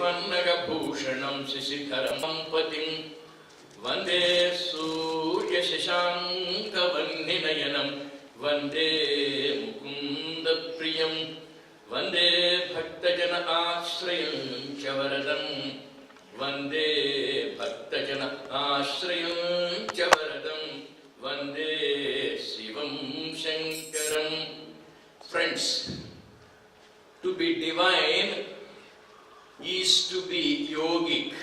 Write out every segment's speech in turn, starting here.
Vannagabhushanam Shishikharam Patim Vande Surya Shashanka Vanninayanam Vande Mukunda Priyam Vande Bhaktajana Ashrayam Chavaradam Vande Bhaktajana Ashrayam Chavaradam Vande Shivam Shankaram. Friends, to be divine is to be yogic.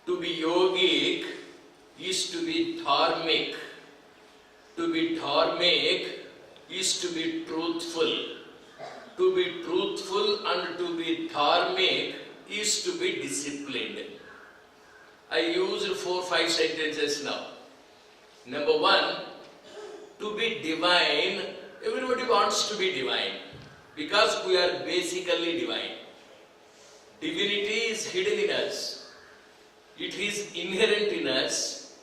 To be yogic is to be dharmic. To be dharmic is to be truthful. To be truthful and to be dharmic is to be disciplined. I used 4-5 sentences now. Number one, to be divine, everybody wants to be divine because we are basically divine. Divinity is hidden in us. It is inherent in us.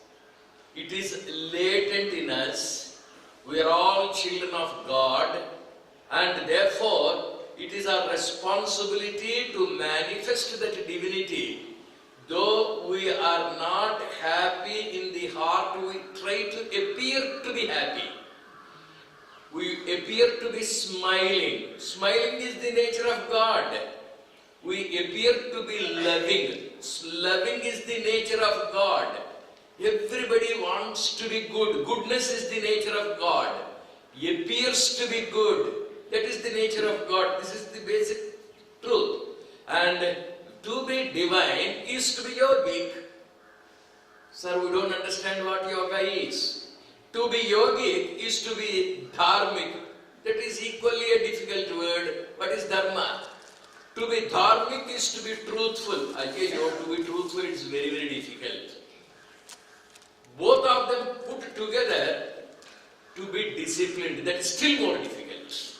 It is latent in us. We are all children of God, and therefore it is our responsibility to manifest that divinity. Though we are not happy in the heart, we try to appear to be happy. We appear to be smiling. Smiling is the nature of God. We appear to be loving. Loving is the nature of God. Everybody wants to be good. Goodness is the nature of God. Appears to be good. That is the nature of God. This is the basic truth. And to be divine is to be yogic. Sir, we don't understand what yoga is. To be yogic is to be dharmic. That is equally a difficult word. What is dharma? To be dharmic is to be truthful. I tell you, to be truthful is very, very difficult. Both of them put together to be disciplined, that is still more difficult.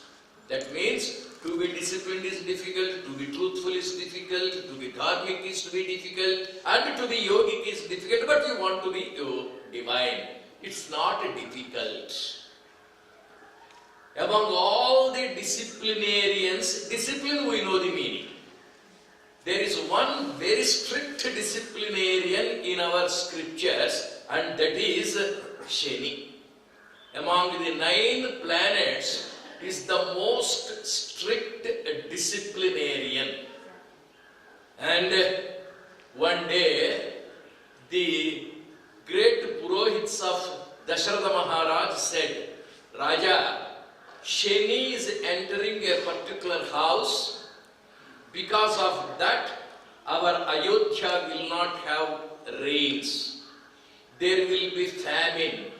That means to be disciplined is difficult, to be truthful is difficult, to be dharmic is to be difficult, and to be yogic is difficult, but you want to be divine. It's not difficult. Among all the disciplinarians, discipline we know the meaning. There is one very strict disciplinarian in our scriptures, and that is Shani. Among the 9 planets is the most strict disciplinarian. And one day, the great Purohits of Dasharatha Maharaj said, Raja, Shani is entering a particular house. Because of that, our Ayodhya will not have rains. There will be famine.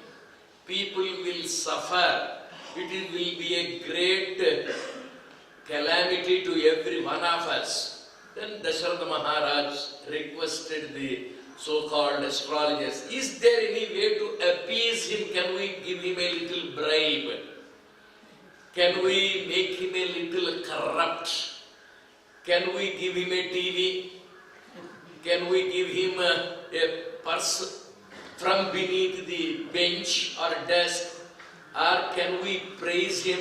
People will suffer. It will be a great calamity to every one of us. Then Dasharatha Maharaj requested the so-called astrologers, is there any way to appease him? Can we give him a little bribe? Can we make him a little corrupt? Can we give him a TV? Can we give him a purse from beneath the bench or desk? Or can we praise him?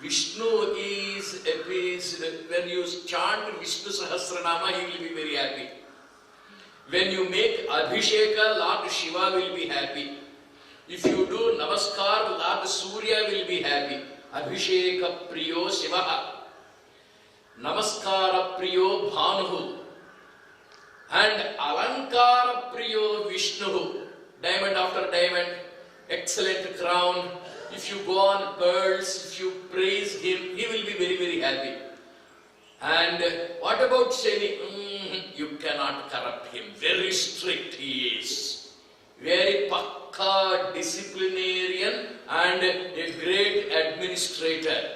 Vishnu is appeased. When you chant Vishnu Sahasranama, he will be very happy. When you make Abhisheka, Lord Shiva will be happy. If you do Namaskar, Lord Surya will be happy. Abhisheka Priyo Shivaha. Namaskara Priyo Bhanuhu. And Alankara Priyo Vishnuhu. Diamond after diamond, excellent crown. If you go on pearls, if you praise him, he will be very, very happy. And what about Shani? You cannot corrupt him. Very strict he is. Very pakka disciplinarian and a great administrator.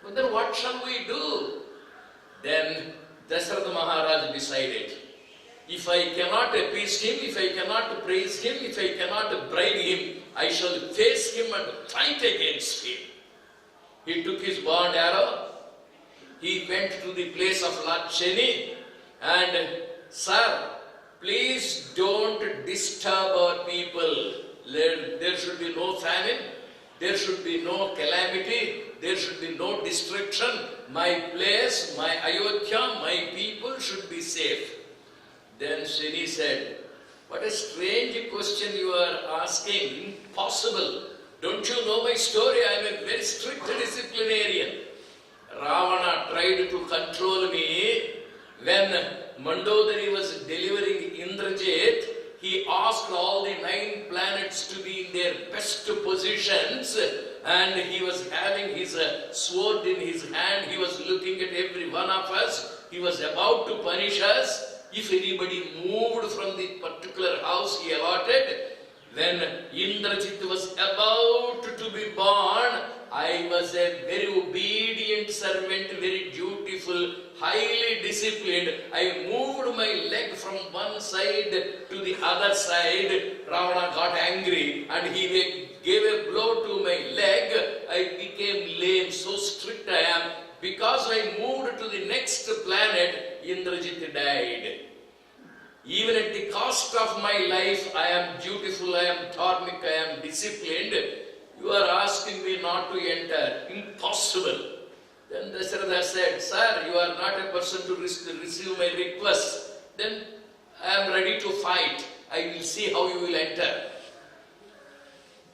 But then what shall we do? Then Dasharatha Maharaj decided, if I cannot appease him, if I cannot praise him, if I cannot bribe him, I shall face him and fight against him. He took his bow and arrow. He went to the place of Lord Shani and, Sir, please don't disturb our people. There should be no famine. There should be no calamity. there should be no destruction. My place, my Ayodhya, my people should be safe. Then Shani said, what a strange question you are asking. Impossible. Don't you know my story? I am a very strict disciplinarian. Ravana tried to control me. When Mandodari was delivering Indrajit, he asked all the 9 planets to be in their best positions, and he was having his sword in his hand. He was looking at every one of us. He was about to punish us. If anybody moved from the particular house he allotted, when Indrajit was about to be born, I was a very obedient servant, very dutiful, highly disciplined. I moved my leg from one side to the other side. Ravana got angry and he gave a blow to my leg. I became lame, so strict I am. Because I moved to the next planet, Indrajit died. Even at the cost of my life, I am dutiful, I am dharmic, I am disciplined. You are asking me not to enter. Impossible. Then Dasharatha said, sir, you are not a person to receive my request. Then I am ready to fight. I will see how you will enter.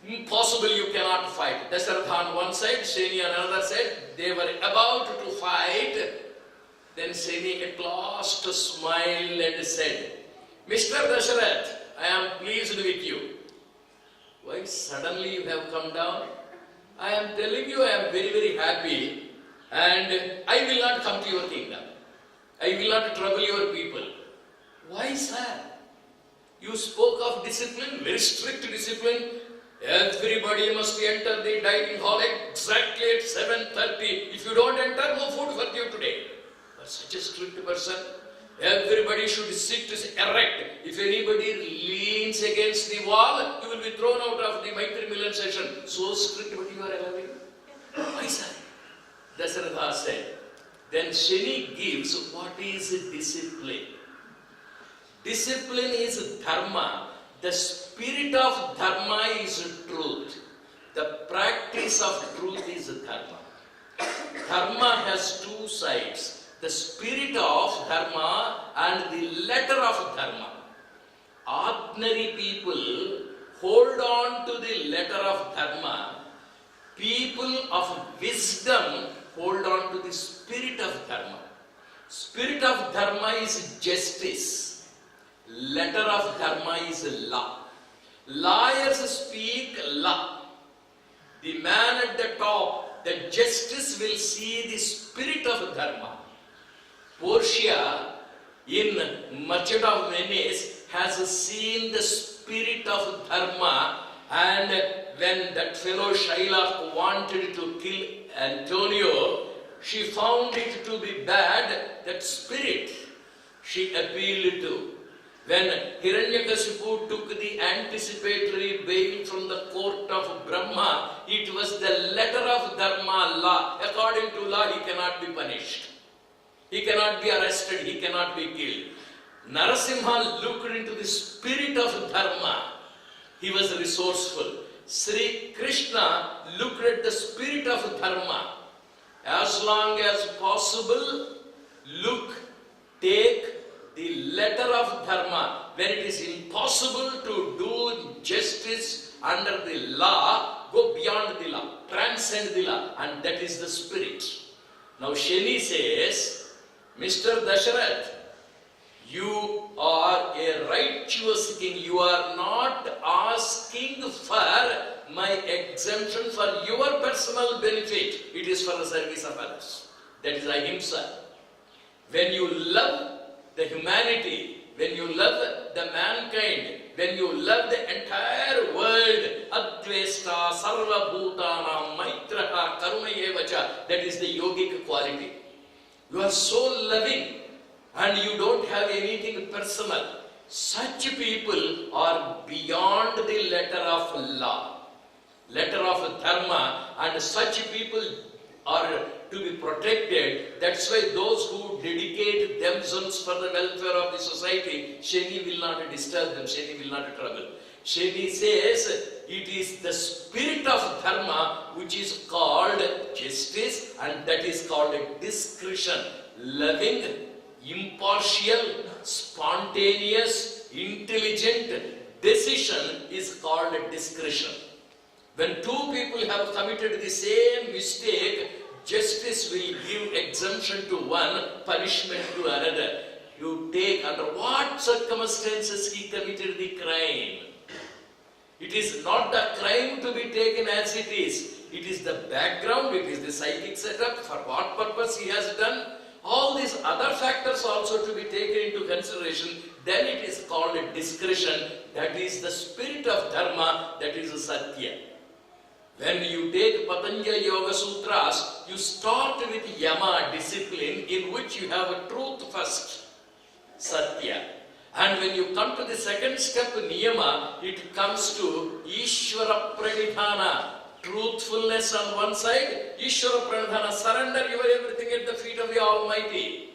Impossible, you cannot fight. Dasharatha on one side, Shani on another side. They were about to fight. Then Shani at last smiled and said, Mr. Dasharath, I am pleased with you. Why suddenly you have come down? I am telling you, I am very, very happy, and I will not come to your kingdom. I will not trouble your people. Why, sir? You spoke of discipline, very strict discipline. Everybody must enter the dining hall exactly at 7:30. If you don't enter, no food for you today. You are such a strict person. Everybody should sit erect. If anybody leans against the wall, you will be thrown out of the Maitrimilan session. So strict, but you are allowing. Why, sir? Dasharatha said. Then Shani gives what is discipline. Discipline is dharma. The spirit of dharma is truth. The practice of truth is dharma. Dharma has 2 sides. The spirit of dharma and the letter of dharma. Ordinary people hold on to the letter of dharma. People of wisdom hold on to the spirit of dharma. Spirit of dharma is justice. Letter of dharma is law. Lawyers speak law. The man at the top, the justice will see the spirit of dharma. Portia in Merchant of Venice has seen the spirit of dharma, and when that fellow Shylock wanted to kill Antonio, she found it to be bad, that spirit she appealed to. When Hiranyakasipu took the anticipatory bail from the court of Brahma, it was the letter of dharma, law. According to law, he cannot be punished. He cannot be arrested, he cannot be killed. Narasimha looked into the spirit of dharma. He was resourceful. Sri Krishna looked at the spirit of dharma. As long as possible, take the letter of dharma. When it is impossible to do justice under the law, go beyond the law, transcend the law, and that is the spirit. Now Shani says, Mr. Dasharath, you are a righteous king. You are not asking for my exemption for your personal benefit. It is for the service of others. That is ahimsa. When you love the humanity, when you love the mankind, when you love the entire world, Advesta, Sarva Bhutanam, Maitraha, Karunayevacha, that is the yogic quality. You are so loving and you don't have anything personal. Such people are beyond the letter of law, letter of dharma, and such people are to be protected. That's why those who dedicate themselves for the welfare of the society, Shani will not disturb them, Shani will not trouble. Shani says, it is the spirit of dharma which is called justice, and that is called discretion. Loving, impartial, spontaneous, intelligent decision is called discretion. When two people have committed the same mistake, justice will give exemption to one, punishment to another. You take under what circumstances he committed the crime. It is not the crime to be taken as it is. It is the background, it is the psychic setup, for what purpose he has done. All these other factors also to be taken into consideration. Then it is called a discretion. That is the spirit of dharma, that is satya. When you take Patanjali Yoga Sutras, you start with yama, discipline, in which you have a truth first, satya. And when you come to the second step, niyama, it comes to Ishvara Pranidhana, truthfulness on one side, Ishvara Pranidhana, surrender your everything at the feet of the Almighty.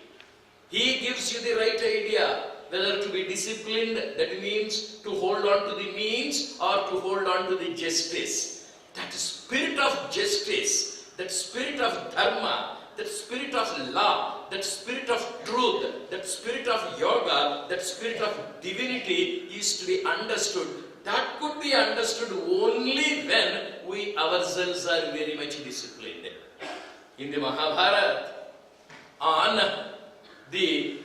He gives you the right idea, whether to be disciplined, that means to hold on to the means or to hold on to the justice. That spirit of justice, that spirit of dharma, that spirit of law, that spirit of truth, that spirit of yoga, that spirit of divinity is to be understood. That could be understood only when we ourselves are very much disciplined. In the Mahabharata, on the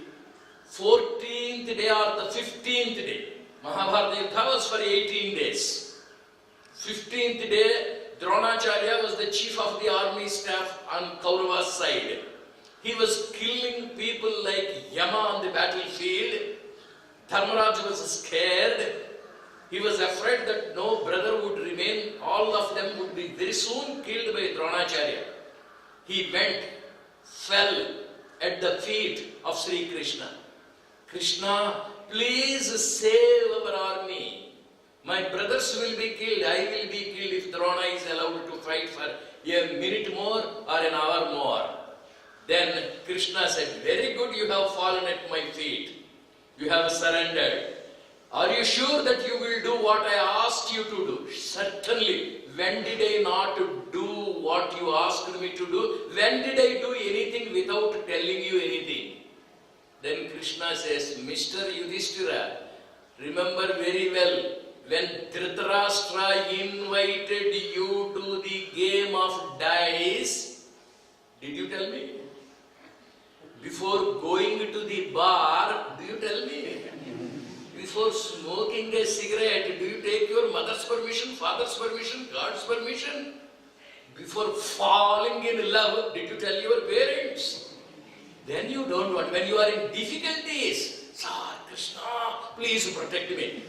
14th day or the 15th day, Mahabharata Yuddha was for 18 days. 15th day, Dronacharya was the chief of the army staff on Kaurava's side. He was killing people like Yama on the battlefield. Dharmaraj was scared. He was afraid that no brother would remain. All of them would be very soon killed by Dronacharya. He went, fell at the feet of Sri Krishna. Krishna, please save our army. My brothers will be killed, I will be killed if Drona is allowed to fight for a minute more or an hour more. Then Krishna said, very good, you have fallen at my feet. You have surrendered. Are you sure that you will do what I asked you to do? Certainly. When did I not do what you asked me to do? When did I do anything without telling you anything? Then Krishna says, Mr. Yudhishthira, remember very well, when Dhritarashtra invited you to the game of dice, did you tell me? Before going to the bar, do you tell me? Before smoking a cigarette, do you take your mother's permission, father's permission, God's permission? Before falling in love, did you tell your parents? Then you don't want. When you are in difficulties, Sir Krishna, please protect me.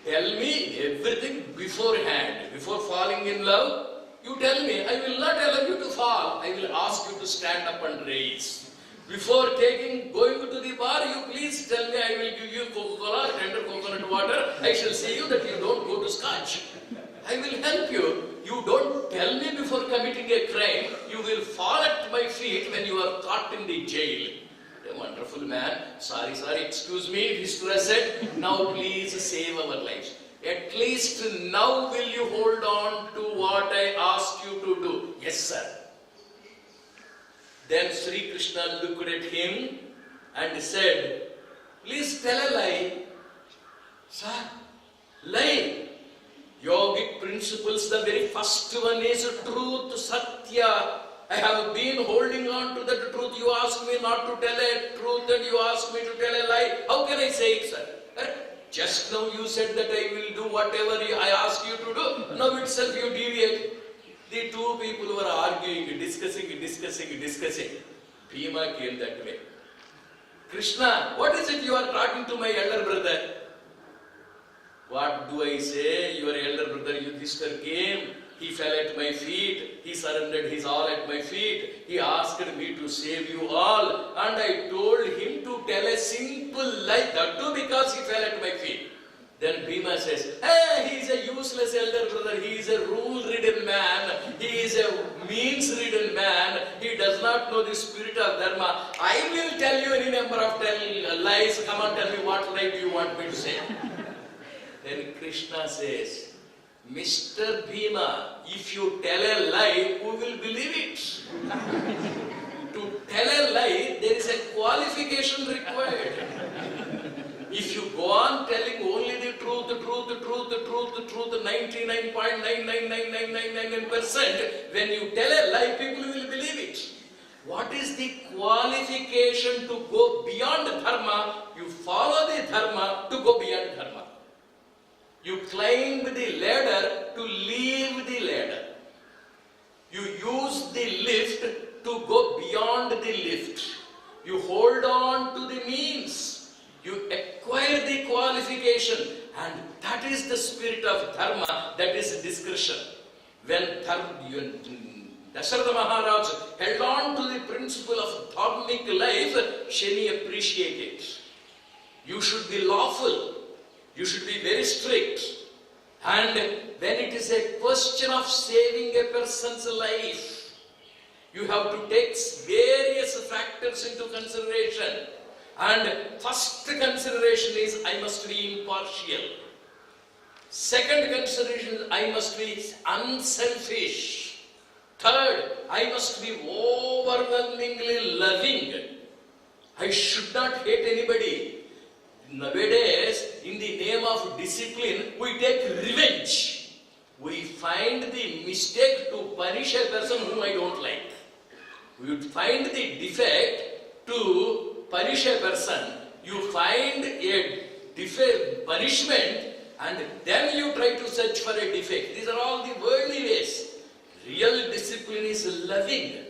Tell me everything beforehand. Before falling in love, you tell me. I will not allow you to fall. I will ask you to stand up and raise. Before going to the bar, you please tell me. I will give you Coca-Cola, tender coconut water. I shall see you that you don't go to Scotch. I will help you. You don't tell me before committing a crime. You will fall at my feet when you are caught in the jail. A wonderful man. Sorry, excuse me. Vishnu said, now please save our lives. At least now will you hold on to what I asked you to do? Yes, sir. Then Sri Krishna looked at him and said, please tell a lie. Sir, lie. Yogic principles, the very first one is truth, satya. I have been holding on to that truth. You ask me not to tell a truth and you ask me to tell a lie. How can I say it, sir? Just now you said that I will do whatever I ask you to do. Now itself you deviate. The two people were arguing, discussing. Bhima came that way. Krishna, what is it you are talking to my elder brother? What do I say? Your elder brother Yudhishthira came. He fell at my feet. He surrendered his all at my feet. He asked me to save you all. And I told him to tell a simple lie. That too because he fell at my feet. Then Bhima says, hey, he is a useless elder brother. He is a rule-ridden man. He is a means-ridden man. He does not know the spirit of dharma. I will tell you any number of lies. Come on, tell me what lie do you want me to say? Then Krishna says, Mr. Bhima, if you tell a lie, who will believe it? To tell a lie, there is a qualification required. If you go on telling only the truth, 99.9999999%, when you tell a lie, people will believe it. What is the qualification to go beyond dharma? You follow the dharma to go beyond dharma. You climb the ladder to leave the ladder. You use the lift to go beyond the lift. You hold on to the means. You acquire the qualification, and that is the spirit of dharma, that is discretion. When Dasharatha Maharaj held on to the principle of dharmic life, Shani appreciated it. You should be lawful, you should be very strict, and when it is a question of saving a person's life, you have to take various factors into consideration. And first consideration is I must be impartial. Second consideration is I must be unselfish. Third, I must be overwhelmingly loving. I should not hate anybody. Nowadays, in the name of discipline, we take revenge. We find the mistake to punish a person whom I don't like. We would find the defect to punish a person. You find a punishment and then you try to search for a defect. These are all the worldly ways. Real discipline is loving.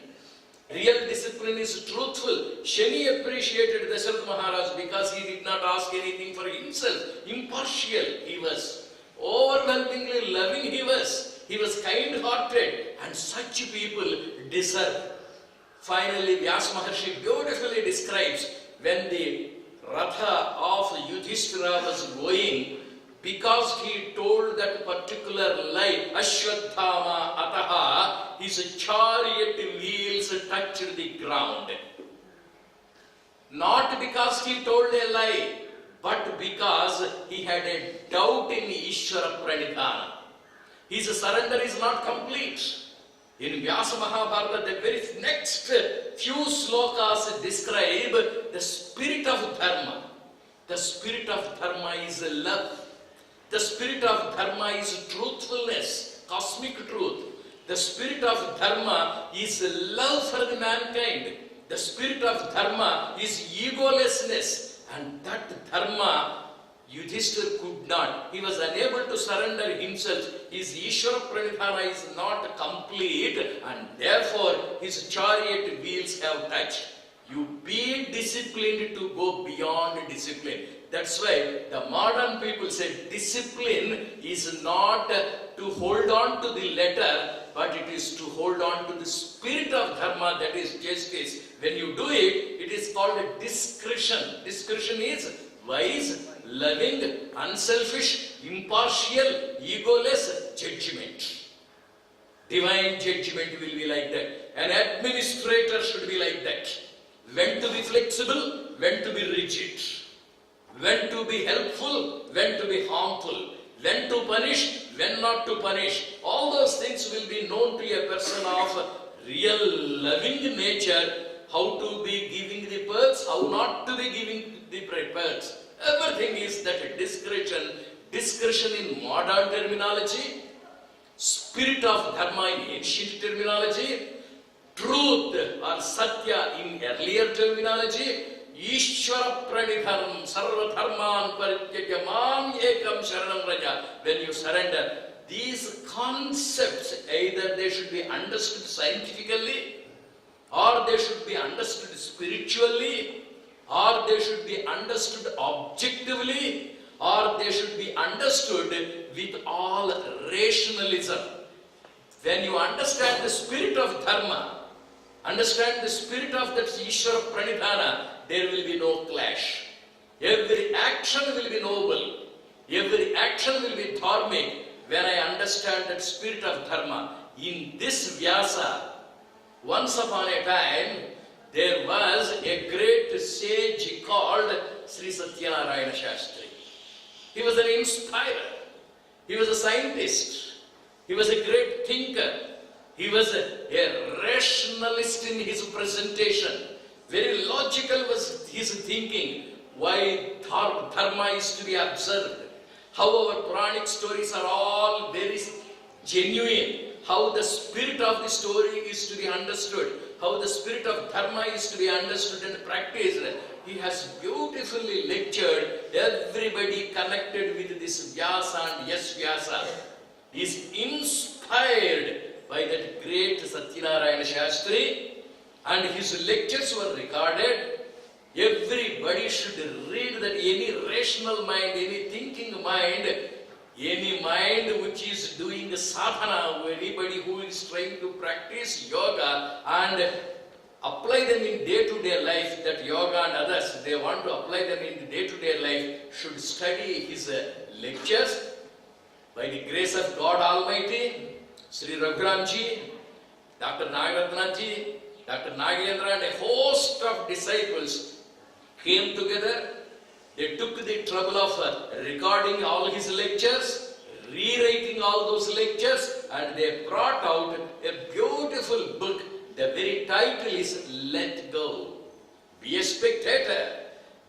Real discipline is truthful. Shani appreciated Dasharatha Maharaj because he did not ask anything for himself. Impartial he was. Overwhelmingly loving he was. He was kind-hearted, and such people deserve. Finally, Vyasa Maharshi beautifully describes when the Ratha of Yudhishthira was going, because he told that particular lie, Ashwadhama Ataha, his chariot wheels touched the ground. Not because he told a lie, but because he had a doubt in Ishvara Pranidhana. His surrender is not complete. In Vyasa Mahabharata, the very next few slokas describe the spirit of dharma. The spirit of dharma is love. The spirit of dharma is truthfulness, cosmic truth. The spirit of dharma is love for the mankind. The spirit of dharma is egolessness. And that dharma, Yudhishthira could not. He was unable to surrender himself. His Ishvara Pranidhana is not complete, and therefore his chariot wheels have touched. You be disciplined to go beyond discipline. That's why the modern people say discipline is not to hold on to the letter, but it is to hold on to the spirit of dharma, that is justice. When you do it, it is called discretion. Discretion is wise, loving, unselfish, impartial, egoless judgment. Divine judgment will be like that. An administrator should be like that. When to be flexible, when to be rigid. When to be helpful, when to be harmful. When to punish, when not to punish. All those things will be known to a person of real loving nature. How to be giving the perks, how not to be giving the perks. Everything is that discretion. Discretion in modern terminology, spirit of dharma in ancient terminology, truth or satya in earlier terminology, Ishvara Pranidhanam Sarva Dharman Parityajya Mam Ekam Sharanam Raja. When you surrender, these concepts, either they should be understood scientifically, or they should be understood spiritually, or they should be understood objectively, or they should be understood with all rationalism. When you understand the spirit of dharma, understand the spirit of that Ishvara Pranidhana, there will be no clash. Every action will be noble. Every action will be dharmic when I understand that spirit of dharma. In this Vyasa, once upon a time, there was a great sage called Sri Satyanarayana Shastri. He was an inspirer. He was a scientist. He was a great thinker. He was a rationalist in his presentation. Very logical was his thinking. Why dharma is to be observed. How our Puranic stories are all very genuine. How the spirit of the story is to be understood. How the spirit of dharma is to be understood and practiced. He has beautifully lectured everybody connected with this Vyasa and S-VYASA. He is inspired by that great Satyanarayana Shastri, and his lectures were recorded. Everybody should read that. Any rational mind, any thinking mind, any mind which is doing sadhana, anybody who is trying to practice yoga and apply them in day-to-day life, that yoga and others, they want to apply them in day-to-day life, should study his lectures. By the grace of God Almighty, Sri Raghuramji, Dr. Nagaratnaji, Dr. Nagendra and a host of disciples came together. They took the trouble of recording all his lectures, rewriting all those lectures, and they brought out a beautiful book. The very title is Let Go. Be a spectator.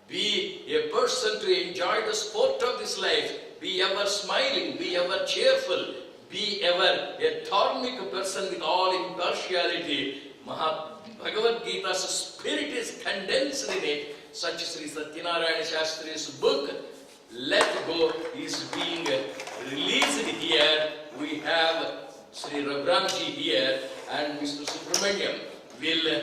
Be a person to enjoy the sport of this life. Be ever smiling. Be ever cheerful. Be ever a dharmic person with all impartiality. Bhagavad Gita's spirit is condensed in it. Such Sri Satyanarayana Shastri's book, Let Go, is being released here. We have Sri Raghuramji here, and Mr. Subramaniam will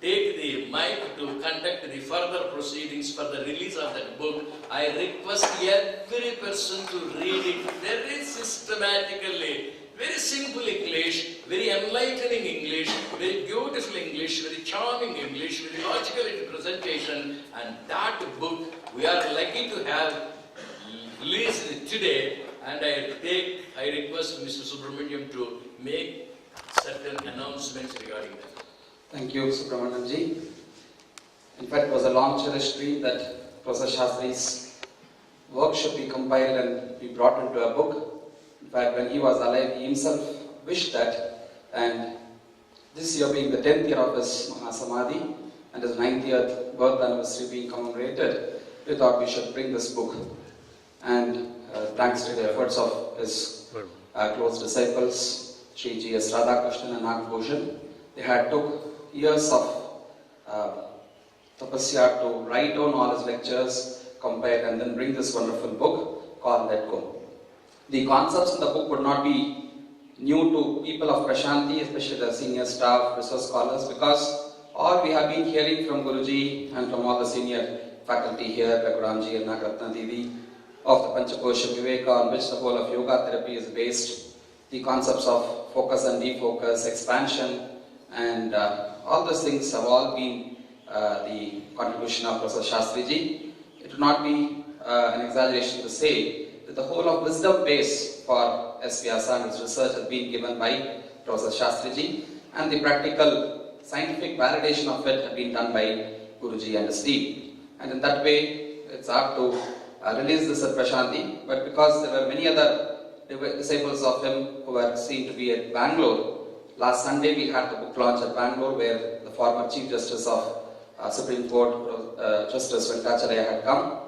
take the mic to conduct the further proceedings for the release of that book. I request every person to read it very systematically. Very simple English, very enlightening English, very beautiful English, very charming English, very logical presentation. And that book we are lucky to have released today. And I request Mr. Subramaniam to make certain announcements regarding that. Thank you, Subramaniamji. In fact, it was a long cherished dream that Professor Shastri's work should be compiled and be brought into a book. In fact, when he was alive, he himself wished that, and this year being the 10th year of his Mahasamadhi and his 90th birth anniversary being commemorated, we thought we should bring this book. And thanks to the efforts of his close disciples, Sri G.S. Radhakrishnan and Nagbhushan, they had took years of tapasya to write down all his lectures, compile, and then bring this wonderful book called Let Go. The concepts in the book would not be new to people of Prashanti, especially the senior staff, research scholars, because all we have been hearing from Guruji and from all the senior faculty here, Raghuramji and Nagaratna Didi, of the Panchakosha Viveka, on which the whole of yoga therapy is based, the concepts of focus and defocus, expansion, and all those things have all been the contribution of Professor Shastriji. It would not be an exaggeration to say that the whole of wisdom base for S-VYASA and its research has been given by Professor Shastriji, and the practical scientific validation of it has been done by Guruji and his team. And in that way, it's hard to release this at Prashanti, but because there were many other disciples of him who were seen to be at Bangalore, last Sunday we had the book launch at Bangalore, where the former Chief Justice of Supreme Court, Justice Venkatacharya, had come,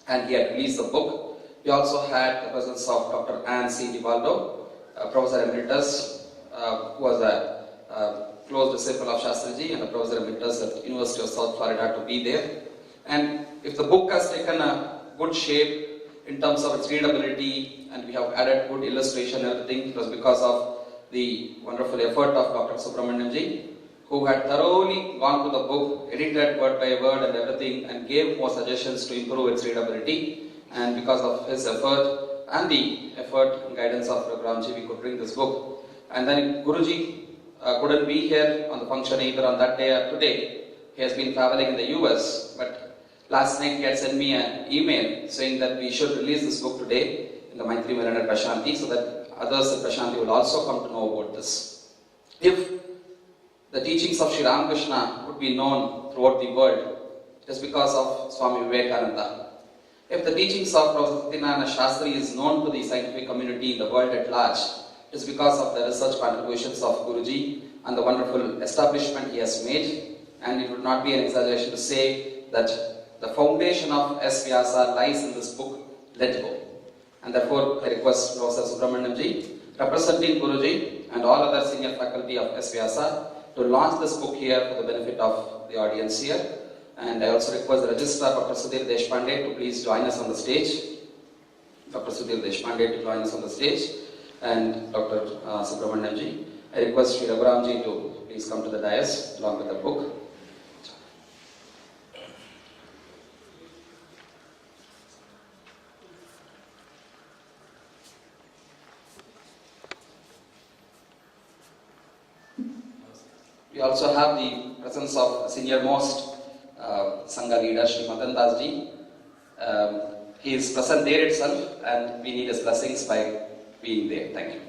and he had released the book. We also had the presence of Dr. Anne C. Divaldo, Professor Emeritus, who was a close disciple of Shastriji and a Professor Emeritus at University of South Florida, to be there. And if the book has taken a good shape in terms of its readability, and we have added good illustration and everything, it was because of the wonderful effort of Dr. Subramaniamji, who had thoroughly gone through the book, edited word by word and everything, and gave more suggestions to improve its readability. And because of his effort and the effort and guidance of Raghuramji, we could bring this book. And then Guruji couldn't be here on the function either on that day or today. He has been traveling in the US, but last night he had sent me an email saying that we should release this book today in the Maitrimilan at Prashanti, so that others at Prashanti will also come to know about this. If the teachings of Sri Ramakrishna would be known throughout the world, it is because of Swami Vivekananda. If the teachings of Professor Satyanarayana Shastri is known to the scientific community in the world at large, is because of the research contributions of Guruji and the wonderful establishment he has made. And it would not be an exaggeration to say that the foundation of S-VYASA lies in this book, Let Go. And therefore, I request Professor Subramanianji, representing Guruji and all other senior faculty of S-VYASA, to launch this book here for the benefit of the audience here. And I also request the registrar, Dr. Sudhir Deshpande, to please join us on the stage. Dr. Sudhir Deshpande to join us on the stage. And Dr. Subramanianji. I request Sri Raghuramji to please come to the dais along with the book. We also have the presence of senior most Sangha leader, Sri Madan Das ji. He is present there itself, and we need his blessings by being there. Thank you.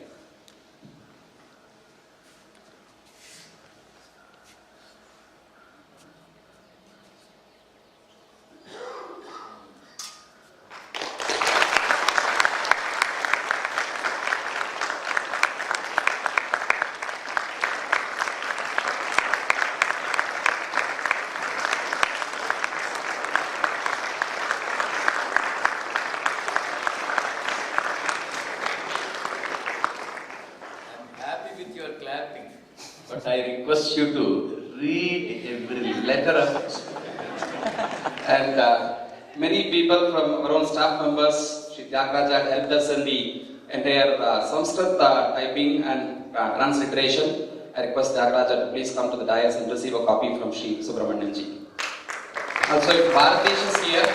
But I request you to read every letter of it. And many people from our own staff members, Sri Tyagaraja, helped us in the entire Sanskrit typing and transliteration. I request Tyagaraja to please come to the dais and receive a copy from Sri Subramanianji. Also, if Bharatish is here,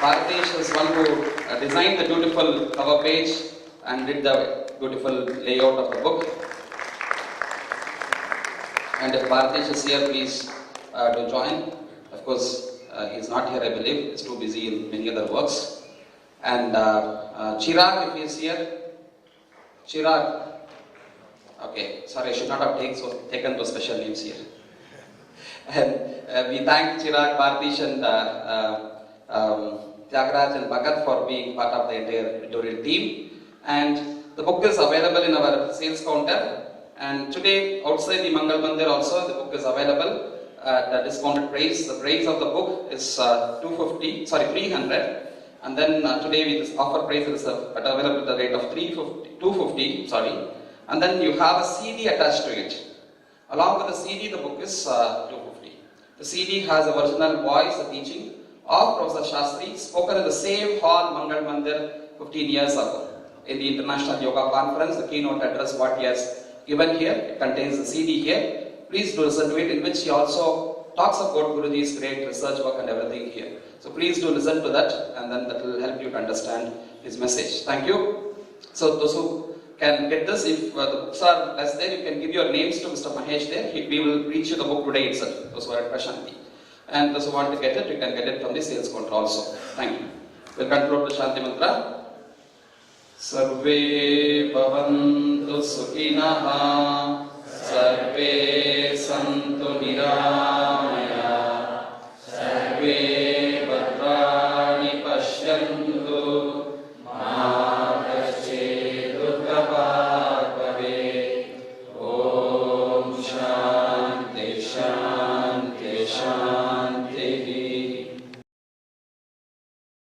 Bharatish is one who designed the beautiful cover page and did the beautiful layout of the book. And if Bharatish is here, please do join. Of course, he is not here, I believe. He's too busy in many other works. And Chirag, if he is here. Chirag. Okay, sorry, I should not have taken those special names here. And we thank Chirag, Bharatish and Tyagaraj and Bhagat for being part of the entire editorial team. And the book is available in our sales counter. And today, outside the Mangal Mandir also, the book is available at a discounted price. The price of the book is 300. And then today, with this offer price, it is available at the rate of 250. And then you have a CD attached to it. Along with the CD, the book is 250. The CD has a original voice, the teaching of Professor Shastri, spoken in the same hall, Mangal Mandir, 15 years ago. In the International Yoga Conference, the keynote address what he has given here, it contains the CD here. Please do listen to it, in which he also talks about Guruji's great research work and everything here. So please do listen to that, and then that will help you to understand his message. Thank you. So those who can get this, if the books are less there, you can give your names to Mr. Mahesh there. We will reach you the book today itself, those who are at Prashanti. And those who want to get it, you can get it from the sales counter also. Thank you. We'll conclude the Shanti Mantra. Sarve bhavantu sukhinah, sarve santu niramansaः.